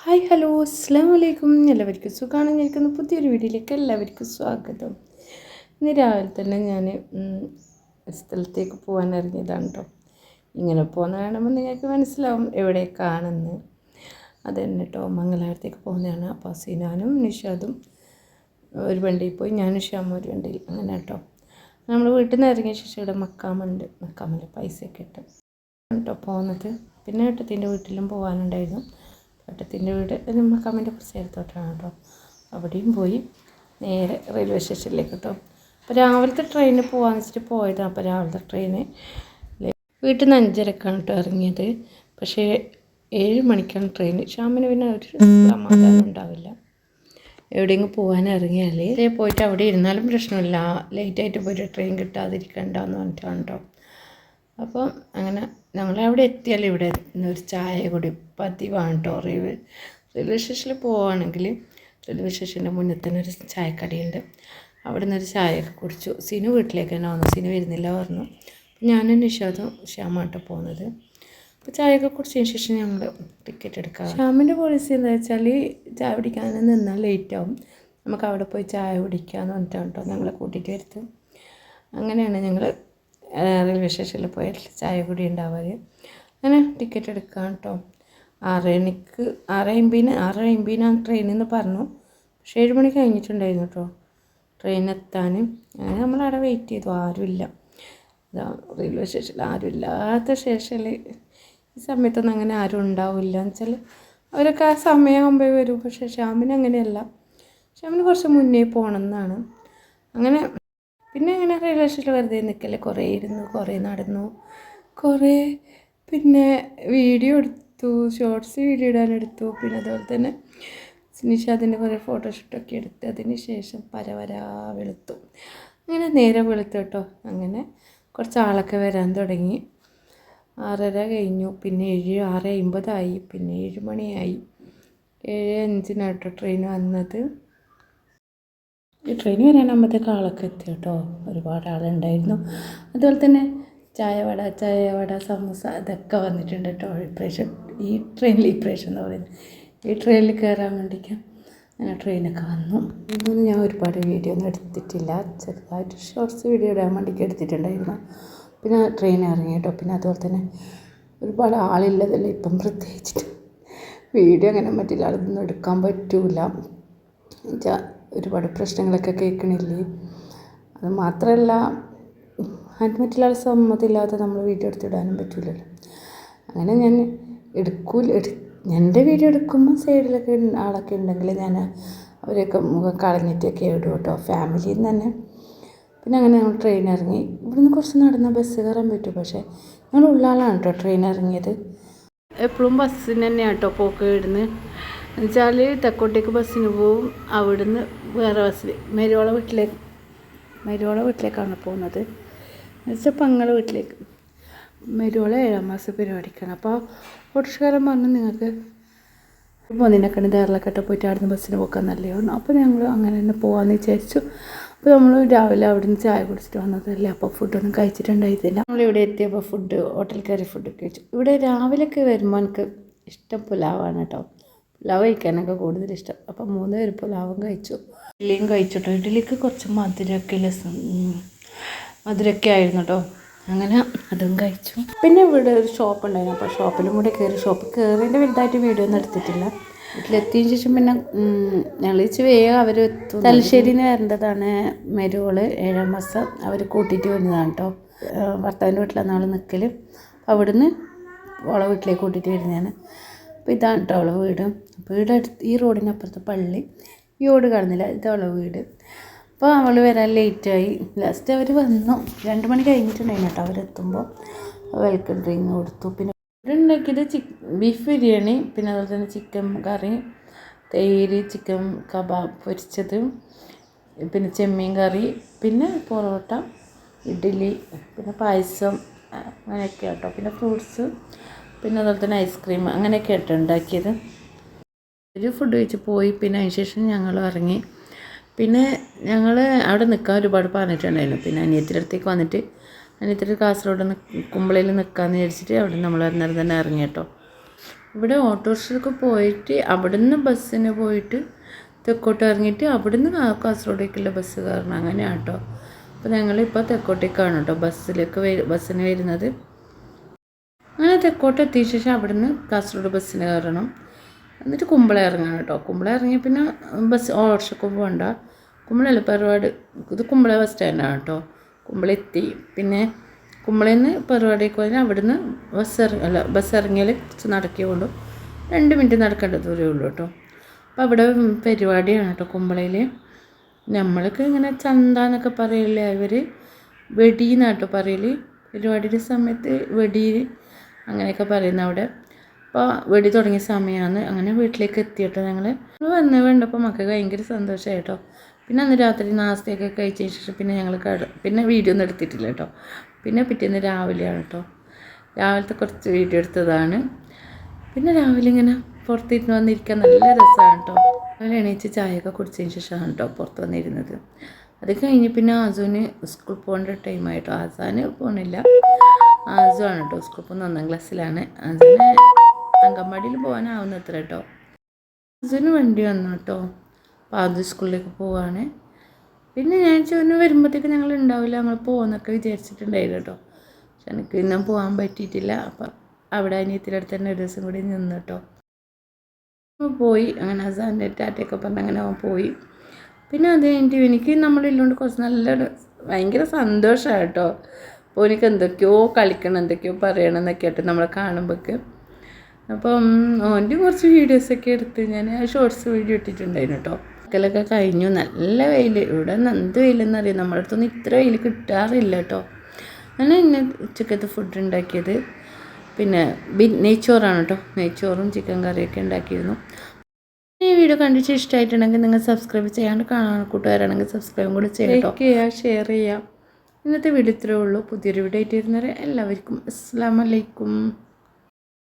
Hi hello അസ്സലാമു അലൈക്കും. എല്ലാവർക്കും സുഖമാണ്. ഇരിക്കുന്ന പുതിയൊരു വീഡിയോയിലേക്ക് എല്ലാവർക്കും സ്വാഗതം. ഇന്ന് രാവിലെ തന്നെ ഞാൻ സ്ഥലത്തേക്ക് പോകാൻ ഇറങ്ങിയതാണ് കേട്ടോ. ഇങ്ങനെ പോകുന്ന കാണുമ്പോൾ നിങ്ങൾക്ക് മനസ്സിലാവും എവിടേക്കാണെന്ന്. അത് തന്നെ കേട്ടോ, മംഗലാപുരത്തേക്ക് പോകുന്നതാണ്. അപ്പോൾ സിനാനും നിഷാദും ഒരു വണ്ടിയിൽ പോയി, ഞാനും ഷ്യാമും ഒരു വണ്ടിയിൽ. അങ്ങനെ കേട്ടോ നമ്മൾ വീട്ടിൽ നിന്ന് ഇറങ്ങിയ ശേഷം ഇവിടെ മക്കാമിൽ പൈസയൊക്കെ ഇട്ട് കേട്ടോ പോകുന്നത്. പിന്നെ ഏട്ടത്തിൻ്റെ വീട്ടിലും പോകാനുണ്ടായിരുന്നു. ഏട്ടത്തിൻ്റെ വീട് മക്കാമിൻ്റെ കുറച്ച് നേരത്തോട്ടാണ് കേട്ടോ. അവിടെയും പോയി നേരെ റെയിൽവേ സ്റ്റേഷനിലേക്ക് കേട്ടോ. അപ്പോൾ രാവിലത്തെ ട്രെയിനിന് പോകാമെന്ന് വെച്ചിട്ട് പോയതാണ്. അപ്പോൾ രാവിലത്തെ ട്രെയിന് വീട്ടിൽ നിന്ന് 5:30ക്കാണ് കേട്ടോ ഇറങ്ങിയത്. പക്ഷേ 7 മണിക്കാണ് ട്രെയിൻ. ഷ്യാമിന് പിന്നെ ഒരു സമാധാനം ഉണ്ടാവില്ല. എവിടെയെങ്കിലും പോകാൻ ഇറങ്ങിയാൽ പോയിട്ട് അവിടെ ഇരുന്നാലും പ്രശ്നമില്ല, ലേറ്റായിട്ട് പോയിട്ട് ട്രെയിൻ കിട്ടാതിരിക്കണ്ടെന്ന് പറഞ്ഞിട്ടാണ് കേട്ടോ. അപ്പം അങ്ങനെ ഞങ്ങളവിടെ എത്തിയാൽ ഇവിടെ ഒരു ചായ കൂടി പതിവാണ് കേട്ടോ. റെയിൽവേ സ്റ്റേഷനിൽ പോവുകയാണെങ്കിൽ റെയിൽവേ സ്റ്റേഷൻ്റെ മുന്നിൽ തന്നെ ഒരു ചായക്കടയുണ്ട്. അവിടെ നിന്നൊരു ചായയൊക്കെ കുടിച്ചു. സിനു വീട്ടിലേക്ക് തന്നെ വന്നു. സിനു വരുന്നില്ല പറഞ്ഞു. ഞാനും നിഷാദും ഷ്യാമാട്ടോ പോകുന്നത്. അപ്പോൾ ചായയൊക്കെ കുടിച്ചതിന് ശേഷം ഞങ്ങൾ ടിക്കറ്റ് എടുക്കാം. ഷ്യാമിൻ്റെ പോളിസി എന്താ വെച്ചാൽ ചായ കുടിക്കാൻ നിന്നാൽ ലേറ്റാവും, നമുക്ക് അവിടെ പോയി ചായ കുടിക്കാമെന്ന് പറഞ്ഞിട്ടാണ് കേട്ടോ ഞങ്ങളെ കൂട്ടിയിട്ട് വരുന്നത്. അങ്ങനെയാണ് ഞങ്ങൾ റെയിൽവേ സ്റ്റേഷനിൽ പോയിട്ട് ചായ കൂടി ഉണ്ടാവുക. അങ്ങനെ ടിക്കറ്റ് എടുക്കാം കേട്ടോ. 6:50 ട്രെയിനിൽ നിന്ന് പറഞ്ഞു. പക്ഷേ 7 മണി കഴിഞ്ഞിട്ടുണ്ടായിരുന്നു കേട്ടോ ട്രെയിൻ എത്താൻ. അങ്ങനെ നമ്മളവിടെ വെയിറ്റ് ചെയ്തു. ആരുമില്ല. റെയിൽവേ സ്റ്റേഷനിൽ ആരുമില്ലാത്ത സ്റ്റേഷനിൽ ഈ സമയത്തൊന്നും അങ്ങനെ ആരും ഉണ്ടാവില്ല എന്ന് വെച്ചാൽ അവരൊക്കെ ആ സമയമാകുമ്പോൾ വരും. പക്ഷേ ഷ്യാമിന് അങ്ങനെയല്ല, ഷ്യാമിന് കുറച്ച് മുന്നേ പോകണമെന്നാണ്. അങ്ങനെ പിന്നെ അങ്ങനെ റെയിൽവേ സ്റ്റേഷനിൽ വെറുതെ നിൽക്കല്ലേ, കുറേ ഇരുന്നു, കുറേ നടന്നു, കുറേ പിന്നെ വീഡിയോ എടുത്തു, ഷോർട്സ് വീഡിയോ ഇടാനെടുത്തു. പിന്നെ അതുപോലെ തന്നെ നിഷാദിൻ്റെ കുറേ ഫോട്ടോഷൂട്ടൊക്കെ എടുത്ത് അതിന് ശേഷം പരവരാ വെളുത്തു. അങ്ങനെ നേരെ വെളുത്തു കേട്ടോ. അങ്ങനെ കുറച്ച് ആളൊക്കെ വരാൻ തുടങ്ങി. 6:30 കഴിഞ്ഞു. പിന്നെ 6:50 പിന്നെ 7 മണിയായി. 7:05 കേട്ടോ ട്രെയിൻ വന്നത്. ഈ ട്രെയിൻ വരാനാകുമ്പോഴത്തേക്ക് ആളൊക്കെ എത്തി കേട്ടോ. ഒരുപാട് ആളുണ്ടായിരുന്നു. അതുപോലെ തന്നെ ചായവട സമൂസ ഇതൊക്കെ വന്നിട്ടുണ്ട് കേട്ടോ. ഈ ട്രെയിനിൽ എന്ന് പറയുന്നത് ഈ ട്രെയിനിൽ കയറാൻ വേണ്ടിയിട്ട് അങ്ങനെ ട്രെയിനൊക്കെ വന്നു. ഇതൊന്നും ഞാൻ ഒരുപാട് വീഡിയോ ഒന്നും എടുത്തിട്ടില്ല, ചെറുതായിട്ട് ഷോർട്സ് വീഡിയോ ഇടാൻ വേണ്ടിയിട്ട് എടുത്തിട്ടുണ്ടായിരുന്നു. പിന്നെ ട്രെയിൻ ഇറങ്ങി കേട്ടോ. പിന്നെ അതുപോലെ തന്നെ ഒരുപാട് ആളില്ലതല്ല ഇപ്പം, പ്രത്യേകിച്ചിട്ട് വീഡിയോ അങ്ങനെ പറ്റില്ല, അതൊന്നും എടുക്കാൻ പറ്റില്ല. ഒരുപാട് പ്രശ്നങ്ങളൊക്കെ കേൾക്കണില്ലേ. അത് മാത്രമല്ല മറ്റുള്ള സമ്മതമില്ലാതെ നമ്മൾ വീഡിയോ എടുത്തിടാനും പറ്റില്ലല്ലോ. അങ്ങനെ ഞാൻ എൻ്റെ വീഡിയോ എടുക്കുമ്പോൾ സൈഡിലൊക്കെ ആളൊക്കെ ഉണ്ടെങ്കിൽ ഞാൻ അവരെയൊക്കെ മുഖം കളഞ്ഞിട്ടൊക്കെ ഇടും കേട്ടോ, ഫാമിലിയിൽ നിന്ന് തന്നെ. പിന്നെ അങ്ങനെ ഞങ്ങൾ ട്രെയിൻ ഇറങ്ങി. ഇവിടുന്ന് കുറച്ച് നടന്ന ബസ് കയറാൻ പറ്റും. പക്ഷേ ഞങ്ങൾ ഉള്ളാളാണ് കേട്ടോ ട്രെയിൻ ഇറങ്ങിയത്. എപ്പോഴും ബസ്സിന് തന്നെയാണ് കേട്ടോ പോക്ക് ഇടുന്നത്. എന്നുവെച്ചാൽ തെക്കോട്ടേക്ക് ബസ്സിന് പോവും, അവിടുന്ന് വേറെ ബസ്സിൽ മരുവോള വീട്ടിലേക്കാണ് പോകുന്നത്. എന്നുവെച്ചാൽ പങ്ങളെ വീട്ടിലേക്ക്. മരുവോള 7ാം മാസം പരിപാടിക്കാണ്. അപ്പോൾ ഓട്ടോറിക്ഷക്കാരൻ പറഞ്ഞു നിങ്ങൾക്ക് പോകുന്നതിനൊക്കെ ധാരാളക്കെട്ട് പോയിട്ട് അവിടുന്ന് ബസ്സിന് പോക്കാൻ നല്ലതാണ്. അപ്പോൾ ഞങ്ങൾ അങ്ങനെ തന്നെ പോകാമെന്ന് വിചാരിച്ചു. അപ്പോൾ നമ്മൾ രാവിലെ അവിടുന്ന് ചായ കുടിച്ചിട്ട് വന്നതല്ലേ, അപ്പോൾ ഫുഡൊന്നും കഴിച്ചിട്ടുണ്ടായിരുന്നില്ല. നമ്മളിവിടെ എത്തിയപ്പോൾ ഹോട്ടൽ കയറി ഫുഡ് കഴിച്ചു. ഇവിടെ രാവിലെയൊക്കെ വരുമ്പോൾ എനിക്ക് ഇഷ്ടം പുലാവാണ് കേട്ടോ. പുലാവ് കഴിക്കാനൊക്കെ കൂടുതൽ ഇഷ്ടം. അപ്പം 3 പേര് പുലാവും കഴിച്ചു. ഇഡ്ഡലിയും കഴിച്ചിട്ടോ. ഇഡ്ഡലിക്ക് കുറച്ച് മധുരമൊക്കെ ആയിരുന്നു കേട്ടോ. അങ്ങനെ അതും കഴിച്ചു. പിന്നെ ഇവിടെ ഒരു ഷോപ്പ് ഉണ്ടായിരുന്നു. അപ്പോൾ ഷോപ്പിലും കൂടെ ഷോപ്പിൽ കയറിയതിൻ്റെ വലുതായിട്ട് വീഡിയോ ഒന്നും എടുത്തിട്ടില്ല. വീട്ടിലെത്തിയതിന് ശേഷം പിന്നെ ഞങ്ങൾ വേഗം അവർ എത്തും. തലശ്ശേരിയിൽ നിന്ന് വരേണ്ടതാണ്. മരുവോള് 7ാം മാസം അവർ കൂട്ടിയിട്ട് വരുന്നതാണ് കേട്ടോ. ഭർത്താവിൻ്റെ വീട്ടിലാണ് നാളെ നിൽക്കൽ. അവിടുന്ന് ഓളെ വീട്ടിലേക്ക് കൂട്ടിയിട്ട് വരുന്നതാണ്. അപ്പോൾ ഇതാണ് കേട്ടോ അവളെ വീട്. വീടടുത്ത് ഈ റോഡിനപ്പുറത്ത് പള്ളി, ഈ റോഡ് കാണുന്നില്ല, ഇതവളെ വീട്. അപ്പോൾ അവൾ വരാൻ ലേറ്റായി. ലാസ്റ്റ് അവർ വന്നു. 2 മണി കഴിഞ്ഞിട്ടുണ്ടായിരുന്നു കേട്ടോ അവരെത്തുമ്പോൾ. വെൽക്കം ഡ്രിങ്ക് കൊടുത്തു. പിന്നെ ഇവിടെ ഉണ്ടാക്കിയത് ബീഫ് ബിരിയാണി, പിന്നെ അതുപോലെ തന്നെ ചിക്കൻ കറി, തൈര്, ചിക്കൻ കബാബ് പൊരിച്ചത്, പിന്നെ ചെമ്മീൻ കറി, പിന്നെ പൊറോട്ട, ഇഡ്ഡലി, പിന്നെ പായസം, അങ്ങനെയൊക്കെ കേട്ടോ. പിന്നെ ഫ്രൂട്ട്സ്, പിന്നെ അതുപോലെ തന്നെ ഐസ്ക്രീം, അങ്ങനെയൊക്കെ ആയിട്ട് ഉണ്ടാക്കിയത്. ഒരു ഫുഡ് കഴിച്ച് പോയി. പിന്നെ അതിന് ശേഷം ഞങ്ങൾ ഇറങ്ങി. പിന്നെ ഞങ്ങൾ അവിടെ നിൽക്കാൻ ഒരുപാട് പറഞ്ഞിട്ടുണ്ടായിരുന്നു. പിന്നെ അനിയത്തിൻ്റെ അടുത്തേക്ക് വന്നിട്ട് അനിയത്തിൻ്റെ കാസർഗോഡ് കുമ്പളയിൽ നിൽക്കാമെന്ന് വിചാരിച്ചിട്ട് അവിടെ നമ്മൾ അന്നേരം തന്നെ ഇറങ്ങി കേട്ടോ. ഇവിടെ ഓട്ടോറിക്ഷയ്ക്ക് പോയിട്ട് അവിടുന്ന് ബസ്സിന് പോയിട്ട് തെക്കോട്ട് ഇറങ്ങിയിട്ട് അവിടുന്ന് കാസർഗോഡേക്കുള്ള ബസ് കയറണം, അങ്ങനെയാണ് കേട്ടോ. അപ്പോൾ ഞങ്ങളിപ്പോൾ തെക്കോട്ടേക്കാണ് കേട്ടോ ബസ്സിന് വരുന്നത്. അങ്ങനെ തെക്കോട്ട് എത്തിയ ശേഷം അവിടുന്ന് കാസർഗോഡ് ബസ്സിന് കയറണം. എന്നിട്ട് കുമ്പള ഇറങ്ങണം കേട്ടോ. കുമ്പള ഇറങ്ങി പിന്നെ ഓട്ടോറിക്ഷയ്ക്ക് പോകണ്ട. കുമ്പളല്ല പരിപാടി, ഇത് കുമ്പള ബസ് സ്റ്റാൻഡാണ് കേട്ടോ. കുമ്പള എത്തി. പിന്നെ കുമ്പളയിൽ നിന്ന് പരിപാടിക്ക് പോയാൽ അവിടുന്ന് ബസ് ഇറങ്ങിയാൽ കുറച്ച് നടക്കിയുള്ളൂ, 2 മിനിറ്റ് നടക്കേണ്ട ദൂരമേ ഉള്ളൂ കേട്ടോ. അപ്പോൾ അവിടെ പരിപാടിയാണ് കേട്ടോ കുമ്പളയിൽ. നമ്മൾക്ക് ഇങ്ങനെ ചന്ത എന്നൊക്കെ പറയില്ലേ, അവർ വെടിയെന്നാട്ടോ പറയൽ. പരിപാടിയുടെ സമയത്ത് വെടി അങ്ങനെയൊക്കെ പറയുന്നത് അവിടെ. അപ്പോൾ വെടി തുടങ്ങിയ സമയമാണ്. അങ്ങനെ വീട്ടിലേക്ക് എത്തിയിട്ടോ ഞങ്ങൾ വേണ്ടപ്പോൾ മക്കൾക്ക് ഭയങ്കര സന്തോഷമായി കേട്ടോ. പിന്നെ അന്ന് രാത്രി നാസ്തയൊക്കെ കഴിച്ചതിന് ശേഷം പിന്നെ ഞങ്ങൾ പിന്നെ വീഡിയോ ഒന്നും എടുത്തിട്ടില്ല കേട്ടോ. പിന്നെ പിറ്റേന്ന് രാവിലെയാണ് കേട്ടോ, രാവിലത്തെ കുറച്ച് വീഡിയോ എടുത്തതാണ്. പിന്നെ രാവിലെ ഇങ്ങനെ പുറത്തിരുന്ന് വന്നിരിക്കാൻ നല്ല രസമാണ് കേട്ടോ. രാവിലെ എണീച്ച് ചായയൊക്കെ കുടിച്ചതിന് ശേഷമാണ് കേട്ടോ പുറത്ത് വന്നിരുന്നത്. അത് കഴിഞ്ഞ് പിന്നെ ആസുവിന് സ്കൂൾ പോകേണ്ട ടൈമായിട്ടോ. ആസാന് പോകണില്ല, ആസു ആണ് കേട്ടോ സ്കൂൾ പോകുന്ന 1ാം ക്ലാസ്സിലാണ്. ആസുവിന് അങ്കൻവാടിയിൽ പോകാനാവുന്നത്ര കേട്ടോ. ആസുവിന് വണ്ടി വന്നു കേട്ടോ. അപ്പോൾ ആദ്യം സ്കൂളിലേക്ക് പോവാണ്. പിന്നെ ഞാൻ ചോദിച്ചു വരുമ്പോഴത്തേക്ക് ഞങ്ങൾ ഉണ്ടാവില്ല, നമ്മൾ പോകുന്നൊക്കെ വിചാരിച്ചിട്ടുണ്ടായിരുന്നു കേട്ടോ. പക്ഷെ എനിക്ക് ഇന്ന് പോകാൻ പറ്റിയിട്ടില്ല. അപ്പം അവിടെ അനിയത്തിൻ്റെ അടുത്ത് തന്നെ ഒരു ദിവസം കൂടി നിന്ന് കേട്ടോ. പോയി അങ്ങനെ ഹസാൻ്റെ ടാറ്റയൊക്കെ പറഞ്ഞ് അങ്ങനെ പോയി. പിന്നെ അത് കഴിഞ്ഞിട്ട് എനിക്ക് നമ്മളില്ലോണ്ട് കുറച്ച് നല്ലൊരു ഭയങ്കര സന്തോഷമാണ് കേട്ടോ. അപ്പോൾ എനിക്ക് എന്തൊക്കെയോ കളിക്കണം, എന്തൊക്കെയോ പറയണം എന്നൊക്കെ ആയിട്ട് നമ്മളെ കാണുമ്പോഴേക്ക്. അപ്പം ഓൻ്റെ കുറച്ച് വീഡിയോസൊക്കെ എടുത്ത് ഞാൻ ഷോർട്സ് വീഡിയോ ഇട്ടിട്ടുണ്ടായിരുന്നു കേട്ടോ. ൊക്കെ കഴിഞ്ഞു. നല്ല വെയിൽ, ഇവിടെ എന്ത് വെയിലെന്നറിയാം, നമ്മുടെ അടുത്തൊന്നും ഇത്ര വെയിൽ കിട്ടാറില്ല കേട്ടോ. അങ്ങനെ ഇന്ന് ഉച്ചക്കത്തെ ഫുഡ് ഉണ്ടാക്കിയത് പിന്നെ നെയ്ച്ചോറാണ് കേട്ടോ. നെയ്ച്ചോറും ചിക്കൻ കറിയൊക്കെ ഉണ്ടാക്കിയിരുന്നു. ഈ വീഡിയോ കണ്ടിട്ട് ഇഷ്ടമായിട്ടുണ്ടെങ്കിൽ നിങ്ങൾ സബ്സ്ക്രൈബ് ചെയ്യാണ്ട് കാണാൻ കൂട്ടുകാരാണെങ്കിൽ സബ്സ്ക്രൈബും കൂടി ചെയ്യട്ടോ, ഷെയർ ചെയ്യാം. ഇന്നത്തെ വീഡിയോ ഇത്രയേ ഉള്ളൂ. പുതിയൊരു വീഡിയോ ആയിട്ട് വരുന്നവരെ എല്ലാവർക്കും അസ്സലാമു അലൈക്കും.